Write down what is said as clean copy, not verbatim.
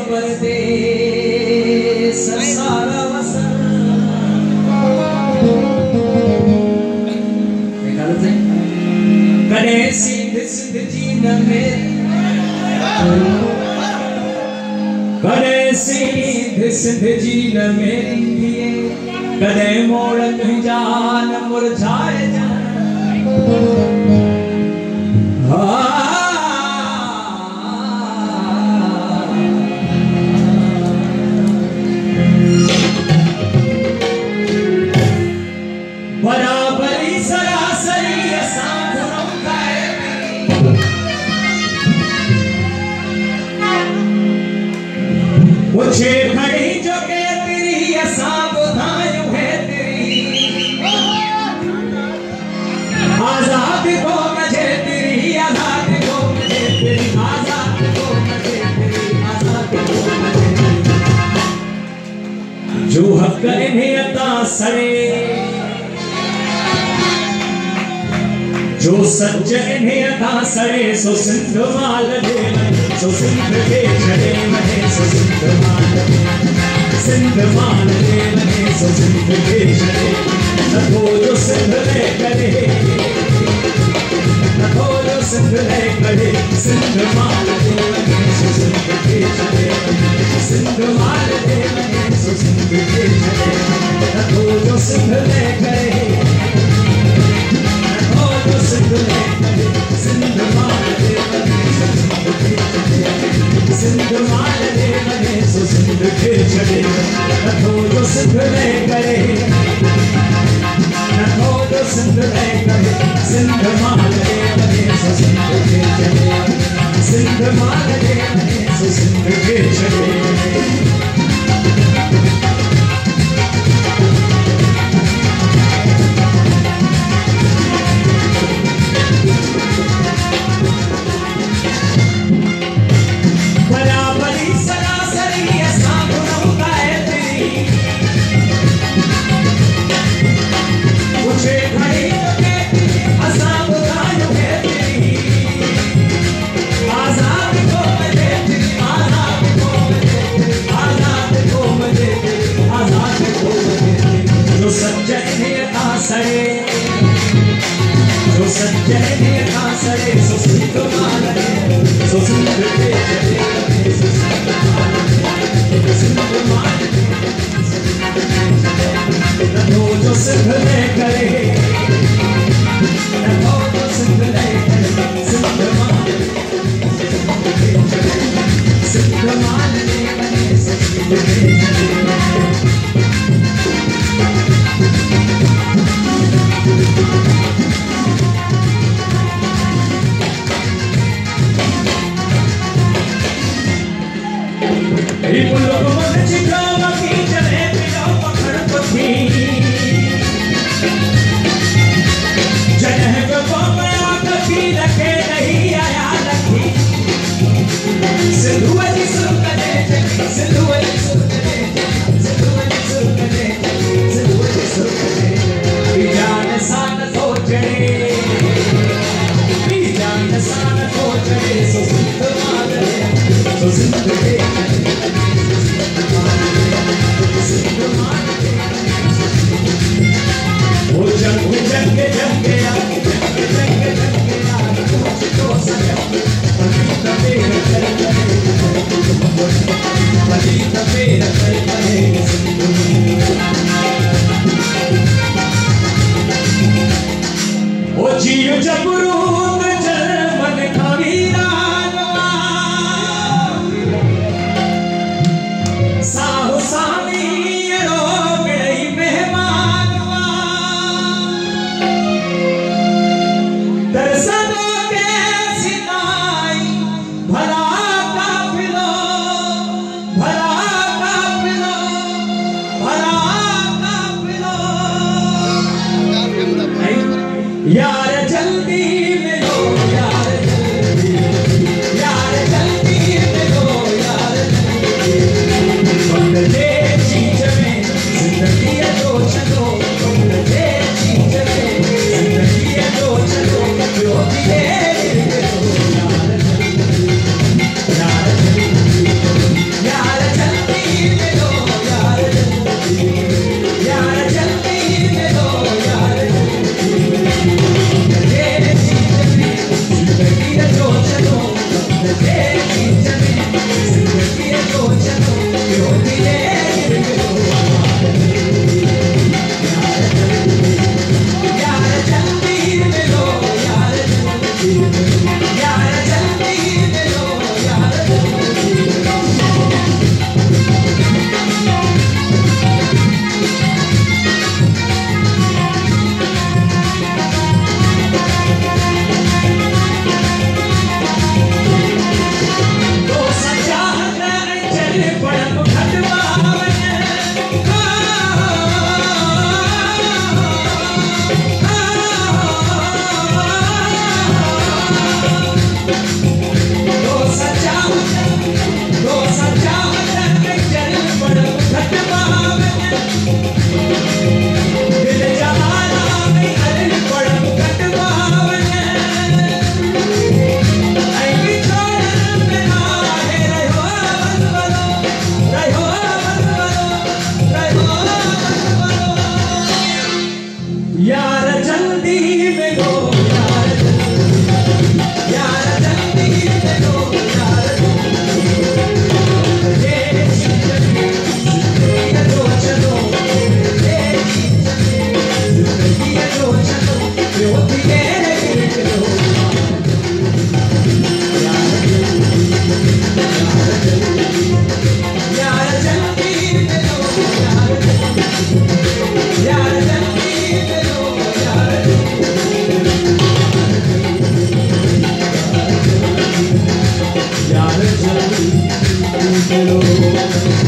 परदेस सारा वसन कड़े सिंध सिंध जी न मेरी कड़े सिंध सिंध जी न मेरी कड़े मोड़ जान मुरझाए जान बराबरी सरासरी असां मुझे खड़ी जो के तेरी असां बुधायूं है तेरी आजाद को मुझे तेरी आजाद को मुझे तेरी आजाद को मुझे तेरी आजाद को मुझे जो हक इन्हें अता सड़े जो सच इन्हें अता सड़े सो सिंध माल दे सो सिंध के छड़े मने सो सिंध माल दे मने सो सिंध के छड़े नथो जो सिंध ले करे नथो जो सिंध ले करे सिंध माल दे मने सो सिंध के छड़े सिंध माल दे मने सो सिंध के छड़े नथो जो सिंध ले करे सिंध माल दे मने सो सिंध के छड़े नथो जो सिंध ले करे नथो जो सिंध ले करे सिंध माल दे मने सो सिंध के छड़े सिंध माल दे मने सो सिंध के छड़े जो सच्चे ने आसरे सो सिंध माल दे सो सिंध के छड़े सो सिंध माल दे नथो जो सिंध ले करे नथो जो सिंध ले करे सिंध माल दे सिंध माल दे मने सो सिंध के छड़े मिलो